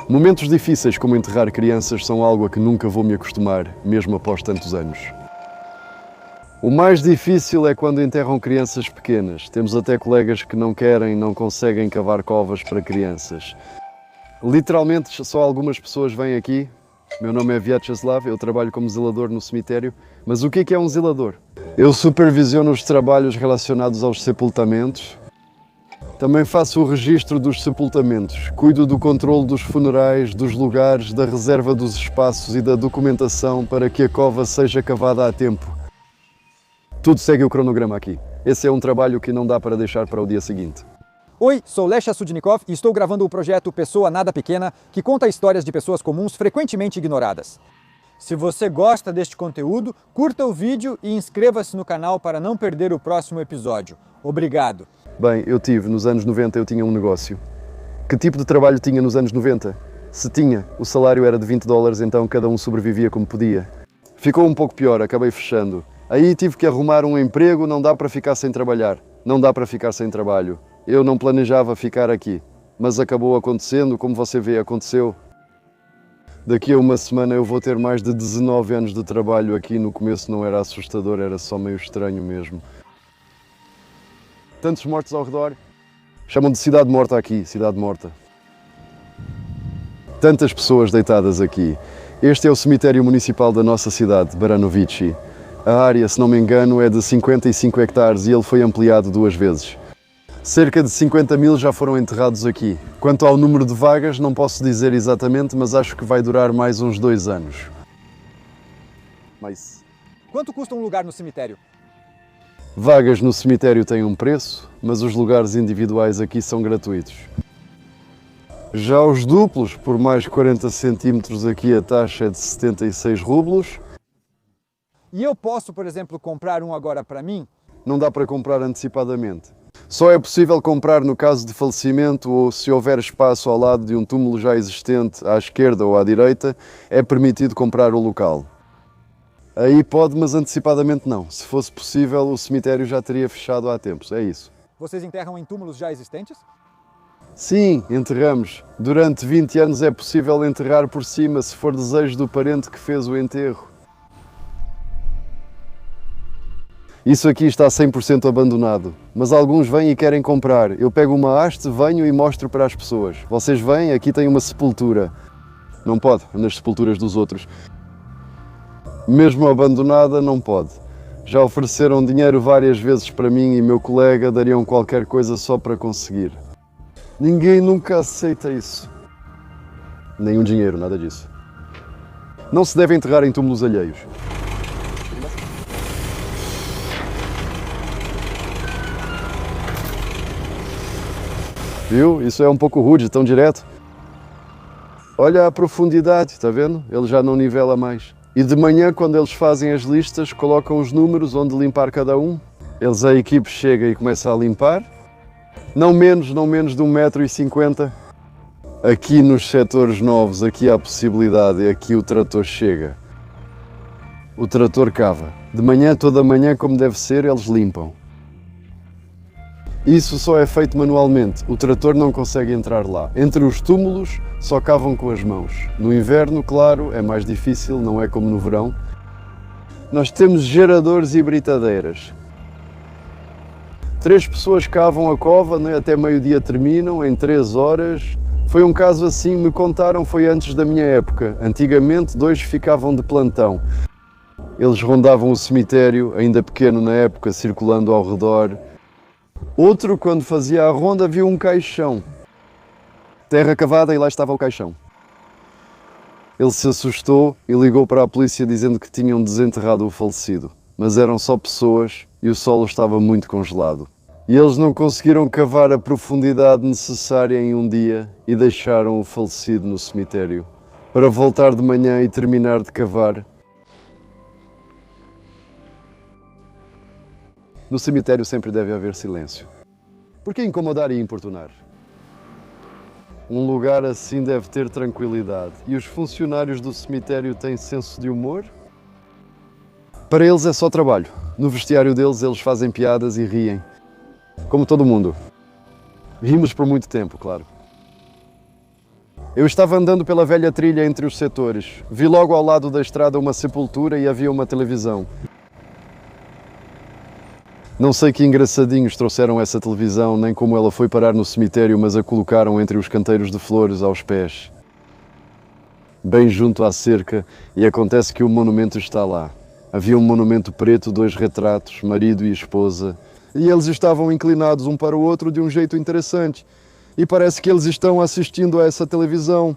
Momentos difíceis como enterrar crianças são algo a que nunca vou me acostumar, mesmo após tantos anos. O mais difícil é quando enterram crianças pequenas. Temos até colegas que não querem, não conseguem cavar covas para crianças. Literalmente, só algumas pessoas vêm aqui. Meu nome é Vyacheslav, eu trabalho como zelador no cemitério. Mas o que é um zelador? Eu supervisiono os trabalhos relacionados aos sepultamentos. Também faço o registro dos sepultamentos. Cuido do controle dos funerais, dos lugares, da reserva dos espaços e da documentação para que a cova seja cavada a tempo. Tudo segue o cronograma aqui. Esse é um trabalho que não dá para deixar para o dia seguinte. Oi, sou Lesha Sudnikov e estou gravando o projeto Pessoa Nada Pequena, que conta histórias de pessoas comuns frequentemente ignoradas. Se você gosta deste conteúdo, curta o vídeo e inscreva-se no canal para não perder o próximo episódio. Obrigado. Bem, nos anos 90 eu tinha um negócio. Que tipo de trabalho tinha nos anos 90? Se tinha, o salário era de $20, então cada um sobrevivia como podia. Ficou um pouco pior, acabei fechando. Aí tive que arrumar um emprego, não dá para ficar sem trabalhar. Não dá para ficar sem trabalho. Eu não planejava ficar aqui, mas acabou acontecendo, como você vê, aconteceu. Daqui a uma semana eu vou ter mais de 19 anos de trabalho aqui. No começo não era assustador, era só meio estranho mesmo. Tantos mortos ao redor. Chamam de cidade morta aqui, cidade morta. Tantas pessoas deitadas aqui. Este é o cemitério municipal da nossa cidade, Baranovichi. A área, se não me engano, é de 55 hectares e ele foi ampliado 2 vezes. Cerca de 50 mil já foram enterrados aqui. Quanto ao número de vagas, não posso dizer exatamente, mas acho que vai durar mais uns 2 anos. Quanto custa um lugar no cemitério? Vagas no cemitério têm um preço, mas os lugares individuais aqui são gratuitos. Já os duplos, por mais 40 centímetros aqui, a taxa é de 76 rublos. E eu posso, por exemplo, comprar um agora para mim? Não dá para comprar antecipadamente. Só é possível comprar no caso de falecimento ou se houver espaço ao lado de um túmulo já existente, à esquerda ou à direita, é permitido comprar o local. Aí pode, mas antecipadamente não. Se fosse possível, o cemitério já teria fechado há tempos, é isso. Vocês enterram em túmulos já existentes? Sim, enterramos. Durante 20 anos é possível enterrar por cima, se for desejo do parente que fez o enterro. Isso aqui está 100% abandonado, mas alguns vêm e querem comprar. Eu pego uma haste, venho e mostro para as pessoas. Vocês vêm, aqui tem uma sepultura. Não pode, nas sepulturas dos outros. Mesmo abandonada, não pode. Já ofereceram dinheiro várias vezes para mim e meu colega dariam qualquer coisa só para conseguir. Ninguém nunca aceita isso. Nenhum dinheiro, nada disso. Não se deve enterrar em túmulos alheios. Viu? Isso é um pouco rude, tão direto. Olha a profundidade, está vendo? Ele já não nivela mais. E de manhã, quando eles fazem as listas, colocam os números onde limpar cada um. A equipe chega e começa a limpar. Não menos de 1,50 m. Aqui nos setores novos, aqui há a possibilidade, e aqui o trator chega. O trator cava. De manhã, toda manhã, como deve ser, eles limpam. Isso só é feito manualmente, o trator não consegue entrar lá. Entre os túmulos, só cavam com as mãos. No inverno, claro, é mais difícil, não é como no verão. Nós temos geradores e britadeiras. 3 pessoas cavam a cova, né? Até meio-dia terminam, em 3 horas. Foi um caso assim, me contaram, foi antes da minha época. Antigamente, 2 ficavam de plantão. Eles rondavam o cemitério, ainda pequeno na época, circulando ao redor. Outro, quando fazia a ronda, viu um caixão. Terra cavada e lá estava o caixão. Ele se assustou e ligou para a polícia dizendo que tinham desenterrado o falecido. Mas eram só pessoas e o solo estava muito congelado. E eles não conseguiram cavar a profundidade necessária em um dia e deixaram o falecido no cemitério. Para voltar de manhã e terminar de cavar. No cemitério sempre deve haver silêncio. Por que incomodar e importunar? Um lugar assim deve ter tranquilidade. E os funcionários do cemitério têm senso de humor? Para eles é só trabalho. No vestiário deles, eles fazem piadas e riem. Como todo mundo. Rimos por muito tempo, claro. Eu estava andando pela velha trilha entre os setores. Vi logo ao lado da estrada uma sepultura e havia uma televisão. Não sei que engraçadinhos trouxeram essa televisão, nem como ela foi parar no cemitério, mas a colocaram entre os canteiros de flores aos pés, bem junto à cerca, e acontece que o monumento está lá. Havia um monumento preto, 2 retratos, marido e esposa, e eles estavam inclinados um para o outro de um jeito interessante. E parece que eles estão assistindo a essa televisão.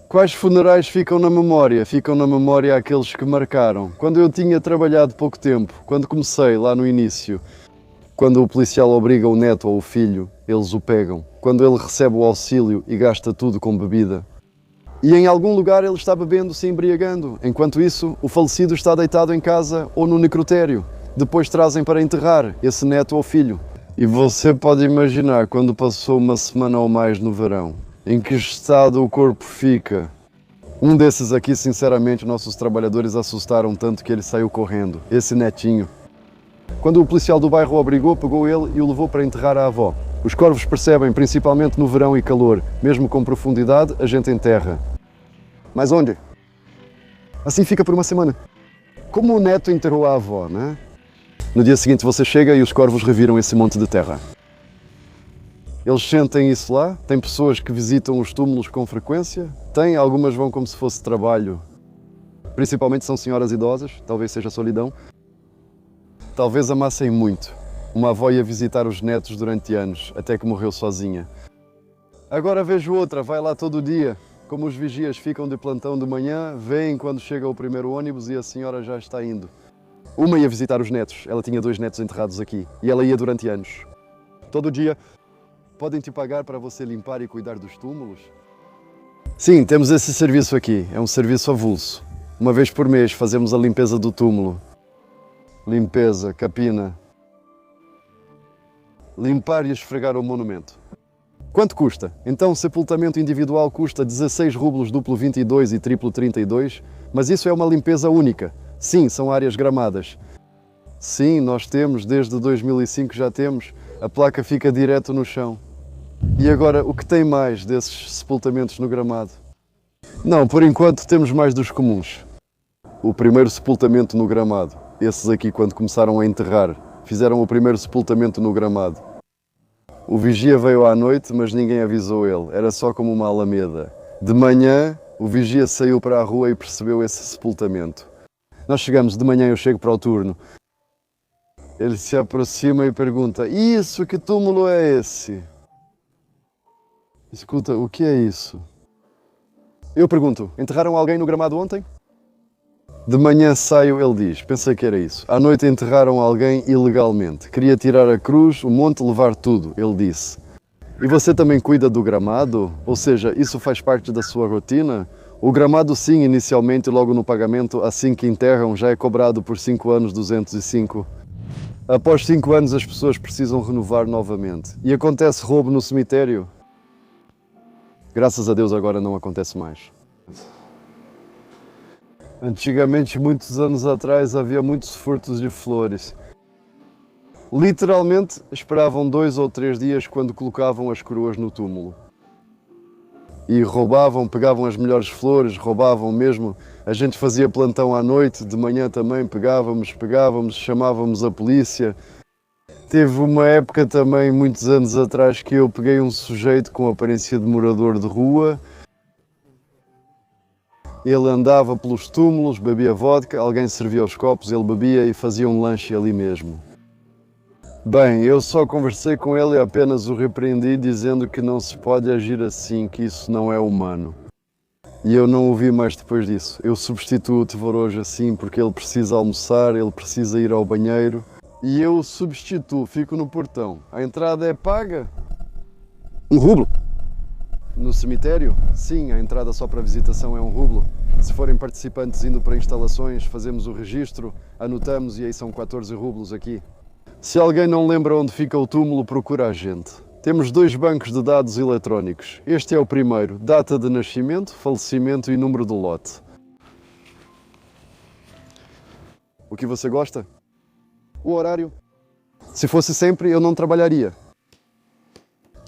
Quais funerais ficam na memória? Ficam na memória aqueles que marcaram. Quando eu tinha trabalhado pouco tempo, quando comecei lá no início, quando o policial obriga o neto ou o filho, eles o pegam. Quando ele recebe o auxílio e gasta tudo com bebida. E em algum lugar ele está bebendo, se embriagando. Enquanto isso, o falecido está deitado em casa ou no necrotério. Depois trazem para enterrar esse neto ou filho. E você pode imaginar quando passou uma semana ou mais no verão, em que estado o corpo fica. Um desses aqui, sinceramente, nossos trabalhadores assustaram tanto que ele saiu correndo. Esse netinho. Quando o policial do bairro o obrigou, pegou ele e o levou para enterrar a avó. Os corvos percebem, principalmente no verão e calor, mesmo com profundidade, a gente enterra. Mas onde? Assim fica por uma semana. Como o neto enterrou a avó, né? No dia seguinte você chega e os corvos reviram esse monte de terra. Eles sentem isso lá, tem pessoas que visitam os túmulos com frequência, tem, algumas vão como se fosse trabalho. Principalmente são senhoras idosas, talvez seja solidão. Talvez amassem muito. Uma avó ia visitar os netos durante anos, até que morreu sozinha. Agora vejo outra, vai lá todo dia. Como os vigias ficam de plantão de manhã, veem quando chega o primeiro ônibus e a senhora já está indo. Uma ia visitar os netos, ela tinha 2 netos enterrados aqui, e ela ia durante anos. Todo dia, podem te pagar para você limpar e cuidar dos túmulos? Sim, temos esse serviço aqui, é um serviço avulso. Uma vez por mês fazemos a limpeza do túmulo. Limpeza, capina. Limpar e esfregar o monumento. Quanto custa? Então, sepultamento individual custa 16 rublos duplo 22 e triplo 32, mas isso é uma limpeza única. Sim, são áreas gramadas. Sim, nós temos, desde 2005 já temos, a placa fica direto no chão. E agora, o que tem mais desses sepultamentos no gramado? Não, por enquanto temos mais dos comuns. O primeiro sepultamento no gramado. Esses aqui, quando começaram a enterrar, fizeram o primeiro sepultamento no gramado. O vigia veio à noite, mas ninguém avisou ele. Era só como uma alameda. De manhã, o vigia saiu para a rua e percebeu esse sepultamento. Nós chegamos, de manhã eu chego para o turno. Ele se aproxima e pergunta: "Isso, que túmulo é esse?" Escuta, o que é isso? Eu pergunto: "Enterraram alguém no gramado ontem?" De manhã saio, ele diz: "Pensei que era isso. À noite enterraram alguém ilegalmente. Queria tirar a cruz, o monte, levar tudo", ele disse. "E você também cuida do gramado? Ou seja, isso faz parte da sua rotina?" O gramado, sim, inicialmente, logo no pagamento, assim que enterram, já é cobrado por 5 anos 205. Após 5 anos as pessoas precisam renovar novamente. E acontece roubo no cemitério. Graças a Deus agora não acontece mais. Antigamente, muitos anos atrás, havia muitos furtos de flores. Literalmente, esperavam 2 ou 3 dias quando colocavam as coroas no túmulo. E roubavam, pegavam as melhores flores, roubavam mesmo. A gente fazia plantão à noite, de manhã também pegávamos, chamávamos a polícia. Teve uma época também, muitos anos atrás, que eu peguei um sujeito com aparência de morador de rua. Ele andava pelos túmulos, bebia vodka, alguém servia os copos, ele bebia e fazia um lanche ali mesmo. Bem, eu só conversei com ele e apenas o repreendi dizendo que não se pode agir assim, que isso não é humano. E eu não o vi mais depois disso. Eu substituo o Tevor hoje assim porque ele precisa almoçar, ele precisa ir ao banheiro. E eu o substituo, fico no portão. A entrada é paga? 1 rublo. No cemitério? Sim, a entrada só para visitação é 1 rublo. Se forem participantes indo para instalações, fazemos o registro, anotamos e aí são 14 rublos aqui. Se alguém não lembra onde fica o túmulo, procura a gente. Temos 2 bancos de dados eletrónicos. Este é o primeiro, data de nascimento, falecimento e número do lote. O que você gosta? O horário. Se fosse sempre, eu não trabalharia.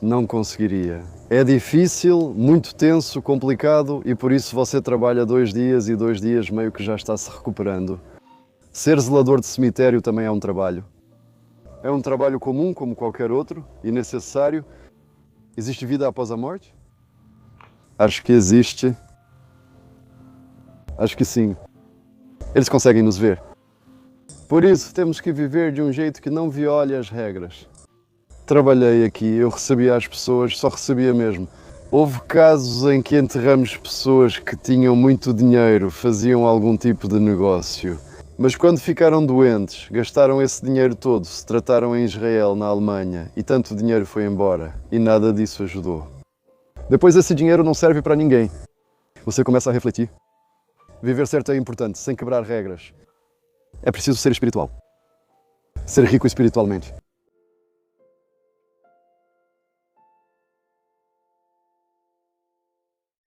Não conseguiria. É difícil, muito tenso, complicado e por isso você trabalha 2 dias e 2 dias meio que já está se recuperando. Ser zelador de cemitério também é um trabalho. É um trabalho comum como qualquer outro e necessário. Existe vida após a morte? Acho que existe. Acho que sim. Eles conseguem nos ver. Por isso temos que viver de um jeito que não viole as regras. Trabalhei aqui, eu recebia as pessoas, só recebia mesmo. Houve casos em que enterramos pessoas que tinham muito dinheiro, faziam algum tipo de negócio. Mas quando ficaram doentes, gastaram esse dinheiro todo, se trataram em Israel, na Alemanha, e tanto dinheiro foi embora, e nada disso ajudou. Depois esse dinheiro não serve para ninguém. Você começa a refletir. Viver certo é importante, sem quebrar regras. É preciso ser espiritual. Ser rico espiritualmente.